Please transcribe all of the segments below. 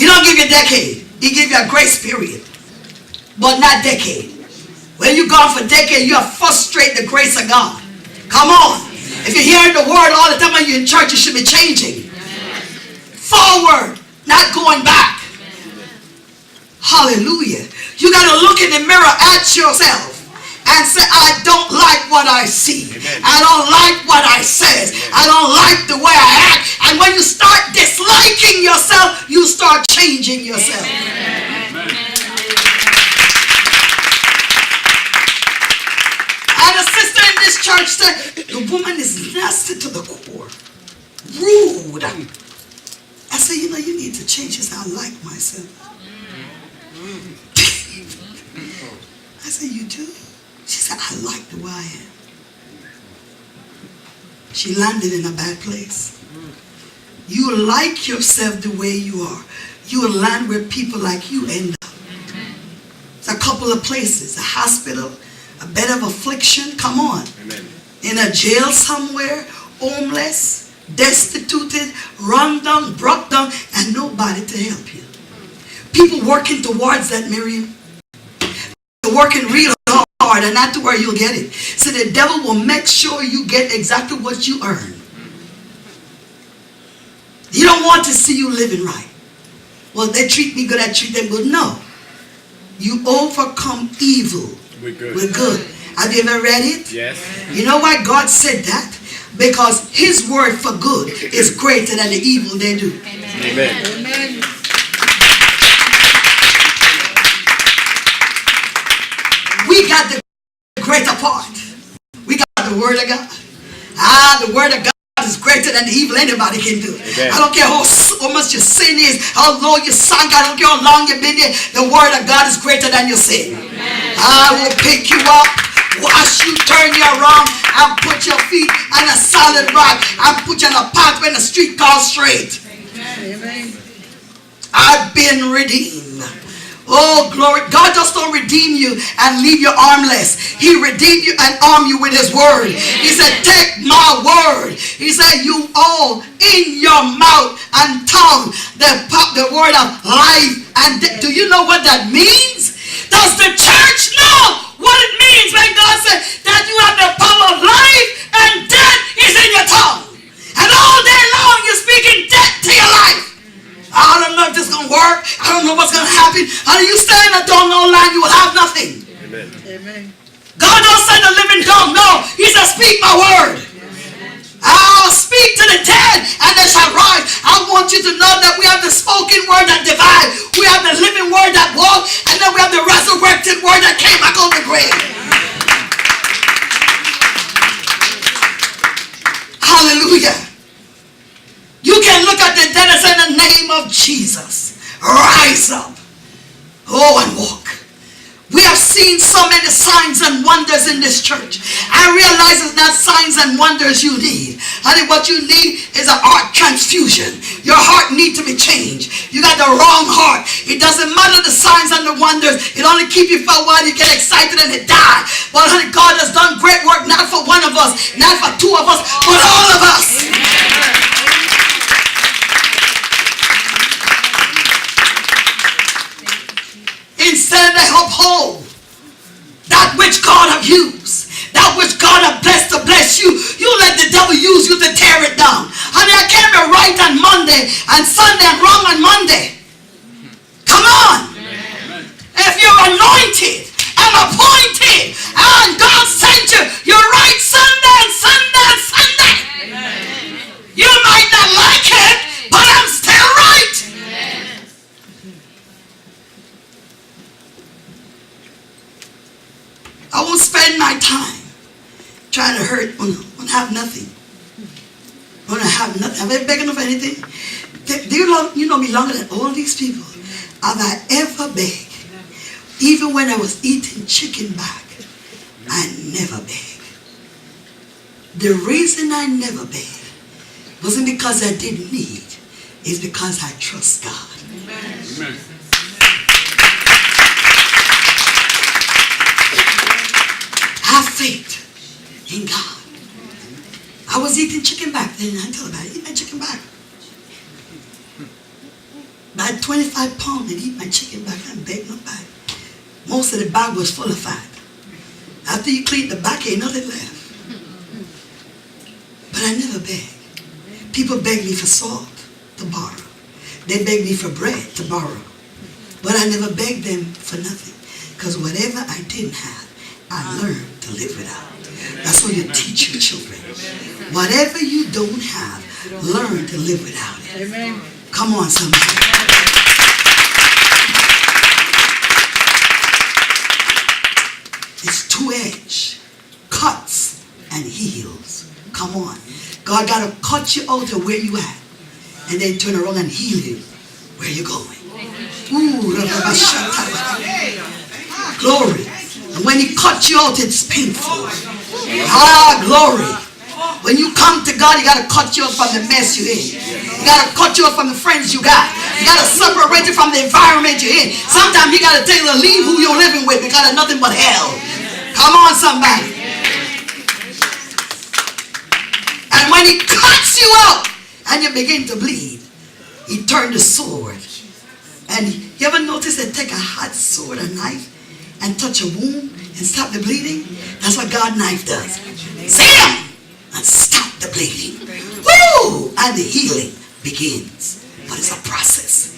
He don't give you a decade. He give you a grace period, but not decade. When you gone for decade, you have frustrated the grace of God. Come on. If you're hearing the word all the time when you're in church, you should be changing. Forward, not going back. Hallelujah. You got to look in the mirror at yourself and say, I don't like what I see. I don't like what I say. I don't like the way I act. And when you start disliking yourself, you start changing yourself. And a sister in this church said, the woman is nasty to the core. Rude. I said, you know, you need to change. She said, I like myself. I said, you do? She said, I like the way I am. She landed in a bad place. You like yourself the way you are. You will land where people like you end up. It's a couple of places. A hospital, a bed of affliction. Come on. Amen. In a jail somewhere, homeless, destituted, run down, brought down, and nobody to help you. People working towards that, Miriam. They're working real hard, and not to where you'll get it. So the devil will make sure you get exactly what you earn. You don't want to see you living right. Well, they treat me good, I treat them good. No. You overcome evil with good. Have you ever read it? Yes. You know why God said that? Because his word for good is greater than the evil they do. Amen. Amen. We got the greater part. We got the word of God. The word of God is greater than the evil anybody can do. Amen. I don't care how much your sin is, how low you sunk, I don't care how long you've been there. The word of God is greater than your sin. Amen. I will pick you up, wash you, turn you around, and put your feet on a solid rock, and put you on a pathway in the street called straight. Amen. I've been redeemed. Oh, glory. God just don't redeem you and leave you armless. He redeemed you and arm you with his word. He said, take my word. He said, you all in your mouth and tongue the word of life. And do you know what that means? Does the church know what it means when God said that you have the power of life and death is in your tongue? And all day long you're speaking death to your life. I don't know if this is going to work. I don't know what's going to happen. And you stay in a dung no land, you will have nothing. Amen. Amen. God don't send a living dung. No. He said, speak my word. I'll speak to the dead and they shall rise. I want you to know that we have the spoken word that divides. We have the living word that walks. And then we have the resurrected word that came back on the grave. Hallelujah. You can look at the dead and say, in the name of Jesus, rise up. Oh, and walk. We have seen so many signs and wonders in this church. I realize it's not signs and wonders you need. Honey, what you need is an heart transfusion. Your heart needs to be changed. You got the wrong heart. It doesn't matter the signs and the wonders. It only keep you for a while. You get excited and it die. But honey, God has done great work, not for one of us, not for two of us, but all of us. Amen. Instead they uphold that which God have used, that which God have blessed to bless you. You let the devil use you to tear it down. Honey, I can't be right on Monday and Sunday and wrong on Monday. Come on. Amen. If you're anointed and appointed and God sent you, you're right Sunday and Sunday and Sunday. Amen. You might not like it, but I'm still right. I won't spend my time trying to hurt when I have nothing. When I have nothing. Have I begging of anything? Do you know me longer than all these people? Have I ever begged? Even when I was eating chicken back, I never begged. The reason I never begged wasn't because I didn't need. It's because I trust God. Amen. Have faith in God. I was eating chicken back then. I told about it. Eat my chicken back. buy 25 pounds and eat my chicken back and beg no bag. Most of the bag was full of fat. After you clean the back, ain't nothing left. But I never beg. People beg me for salt to borrow. They beg me for bread to borrow. But I never begged them for nothing. Because whatever I didn't have, I learned to live without. That's what you teach your children. Whatever you don't have, learn to live without it. Amen. Come on, somebody. It's two-edged. Cuts and heals. Come on. God got to cut you out of where you at. And then turn around and heal you where you're going. Ooh, glory. And when he cuts you out, it's painful. Ah, glory. When you come to God, you got to cut you out from the mess you're in. You got to cut you out from the friends you got. You got to separate you from the environment you're in. Sometimes you got to tell you to leave who you're living with because of nothing but hell. Come on, somebody. And when he cuts you out and you begin to bleed, he turned the sword. And you ever notice they take a hot sword, a knife, and touch a wound and stop the bleeding? That's what God's knife does. Zam! And stop the bleeding. Woo! And the healing begins. But it's a process.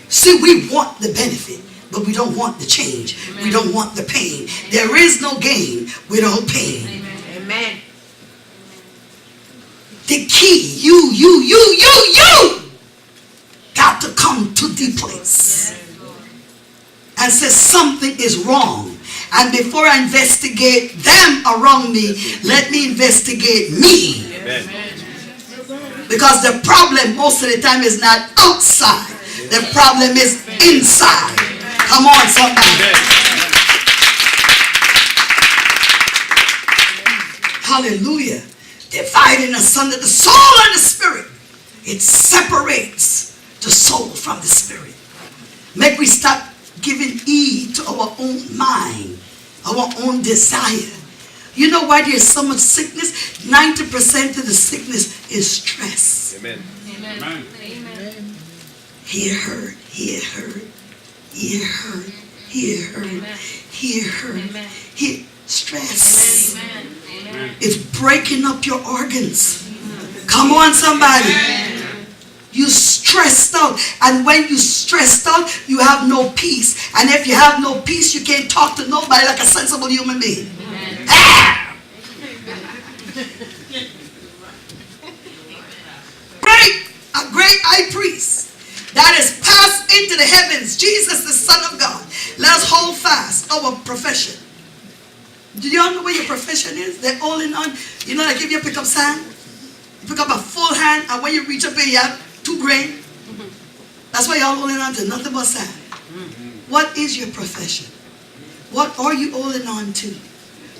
See, we want the benefit, but we don't want the change. We don't want the pain. There is no gain without pain. Amen. The key, you got to come to the place and say something is wrong. And before I investigate them around me, let me investigate me. Amen. Because the problem most of the time is not outside. The problem is inside. Come on, somebody. Hallelujah. Dividing asunder the soul and the spirit. It separates the soul from the spirit. Make we stop giving heed to our own mind, our own desire. You know why there's so much sickness? 90% of the sickness is stress. Amen. Amen. Amen. Here hurt, here hurt, here hurt, here hurt, here hurt, here stress. Amen. It's breaking up your organs. Come on, somebody. You stressed out, and when you stressed out, you have no peace. And if you have no peace, you can't talk to nobody like a sensible human being. Ah! A great high priest that is passed into the heavens, Jesus the Son of God. Let us hold fast our profession. Do you all know what your profession is? They're holding on. You know, like if you pick up sand, you pick up a full hand, and when you reach up here, you have 2 grain. That's why y'all holding on to nothing but sand. What is your profession? What are you holding on to?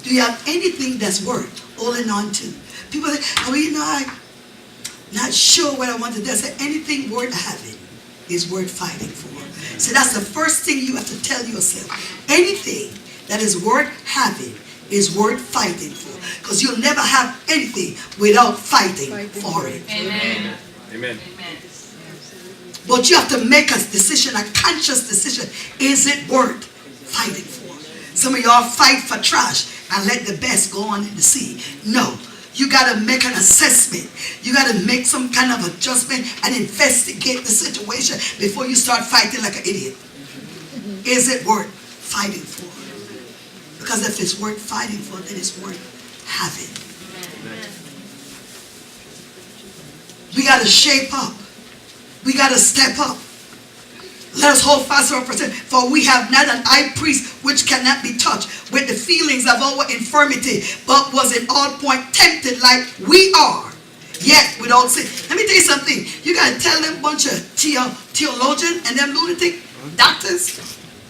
Do you have anything that's worth holding on to? People say, oh, you know, I'm not sure what I want to do. I say, anything worth having is worth fighting for. So that's the first thing you have to tell yourself. Anything that is worth having is worth fighting for. Because you'll never have anything without fighting for it. Amen. Amen. But you have to make a decision, a conscious decision. Is it worth fighting for? Some of y'all fight for trash and let the best go on in the sea. No. You got to make an assessment. You got to make some kind of adjustment and investigate the situation before you start fighting like an idiot. Is it worth fighting for? Because if it's worth fighting for, then it's worth having. We got to shape up. We got to step up. Let us hold fast our profession, for we have not an high priest which cannot be touched with the feelings of our infirmity, but was in all point tempted like we are, yet without sin. Let me tell you something. You got to tell them bunch of theologians and them lunatic doctors.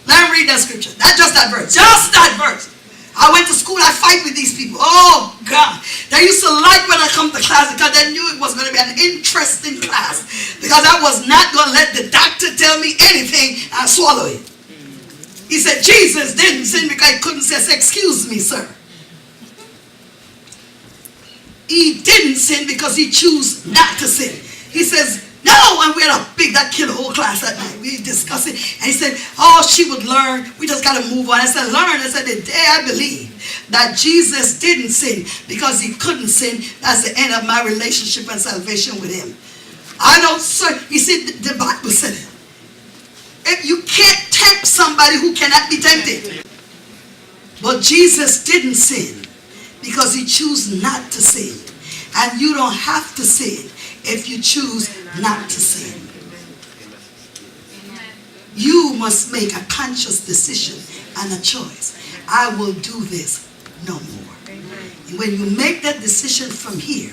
Let them read that scripture. Not just that verse. Just that verse. I went to school, I fight with these people. Oh, God. They used to like when I come to class because they knew it was going to be an interesting class. Because I was not going to let the doctor tell me anything and swallow it. He said, Jesus didn't sin because he couldn't say, excuse me, sir. He didn't sin because he chose not to sin. He says, No, and we had that killed the whole class that night. We discussed it. And he said, oh, she would learn. We just got to move on. I said, learn. I said, the day I believe that Jesus didn't sin because he couldn't sin, that's the end of my relationship and salvation with him. I don't, sir. You see, the Bible said it. If you can't tempt somebody who cannot be tempted. But Jesus didn't sin because he chose not to sin. And you don't have to sin if you choose not to sin. You must make a conscious decision and a choice. I will do this no more. And when you make that decision from here,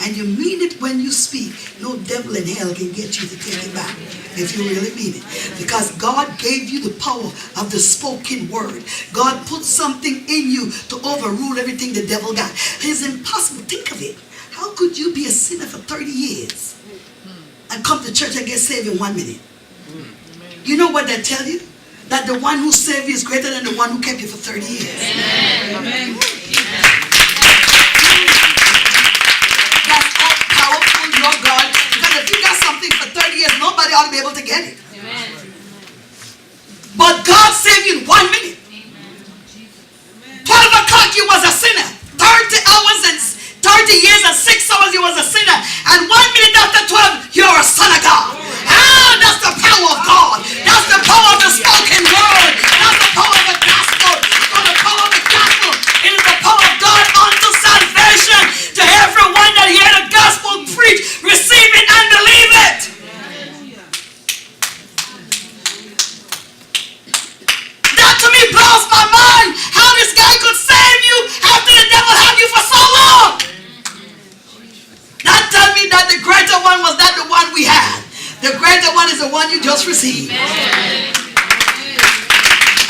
and you mean it when you speak, no devil in hell can get you to take it back if you really mean it. Because God gave you the power of the spoken word. God put something in you to overrule everything the devil got. It's impossible. Think of it. How could you be a sinner for 30 years and come to church and get saved in 1 minute? You know what that tell you? That the one who saved you is greater than the one who kept you for 30 years. Amen. That's how powerful your God. Because if you got something for 30 years, nobody ought to be able to get it. Amen. But God saved you in 1 minute. 12 o'clock you was a sinner. 30 hours and 30 years and 6 hours you was a sinner. And 1 minute after 12 you're a son of God. That's the power of God. That's the power of the spoken word. That's the power of the gospel. That's the power of the gospel. It is the power of God unto salvation to everyone that hear the gospel preach, receive it and believe it. That to me blows my mind. How this guy could save you after the devil had you for so long. That tell me that the greater one was not the one we had. The greater one is the one you just received. Amen.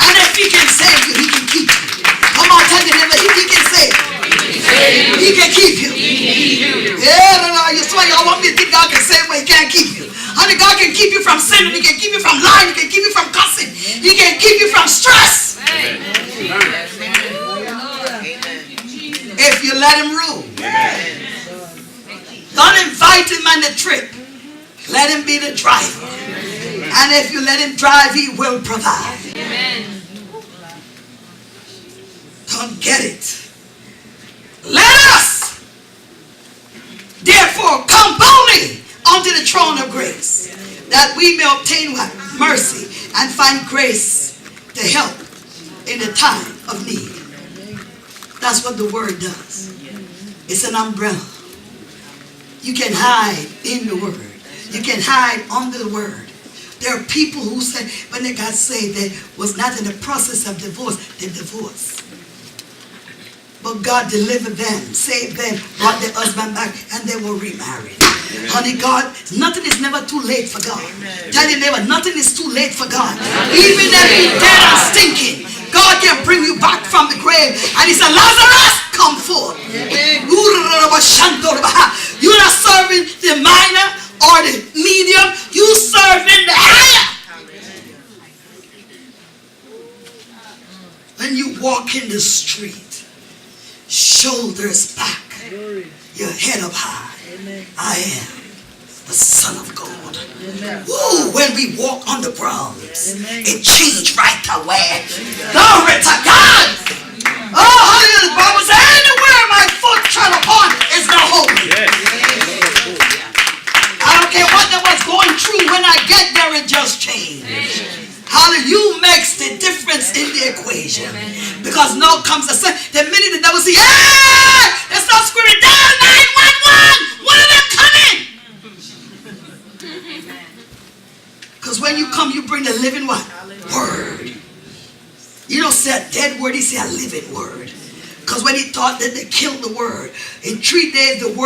And if he can save you, he can keep you. Come on, tell your neighbor, if he can save you, he can keep you. Yeah, no, you swear y'all want me to think God can save, but he can't keep you. Honey, God can keep you from sinning. He can keep you from lying. He can keep you from cussing. He can keep you from stress. Amen. If you let him rule. Amen. Don't invite him on the trip. Let him be the driver. Amen. And if you let him drive, he will provide. Amen. Don't get it. Let us therefore come boldly unto the throne of grace, that we may obtain what? Mercy, and find grace to help in the time of need. That's what the word does. It's an umbrella. You can hide in the word. You can hide under the word. There are people who say when they got saved, they was not in the process of divorce. They divorced. But God delivered them, saved them, brought their husband back, and they were remarried. Amen. Honey, God, nothing is never too late for God. Amen. Tell your neighbor, nothing is too late for God. Amen. Even if you're dead and stinking, God can bring you back from the grave. And he said, Lazarus, come forth. Amen. You're not serving the minor or the medium. You serving the higher. When you walk in the street, shoulders back, your head up high. Amen. I am the Son of God. Ooh, when we walk on the ground, it changed right away. Glory to God. Oh, hallelujah. The Bible says, anywhere my foot tread upon is not holy. I don't care what they was going through. When I get there, it just changed. Hallelujah makes the difference in the equation. Because now comes the minute the devil says, yeah, let's not screaming down 911. When are they coming? Because when you come, you bring the living what? Word. You don't say a dead word, you say a living word. Because when he thought that they killed the word, in 3 days the word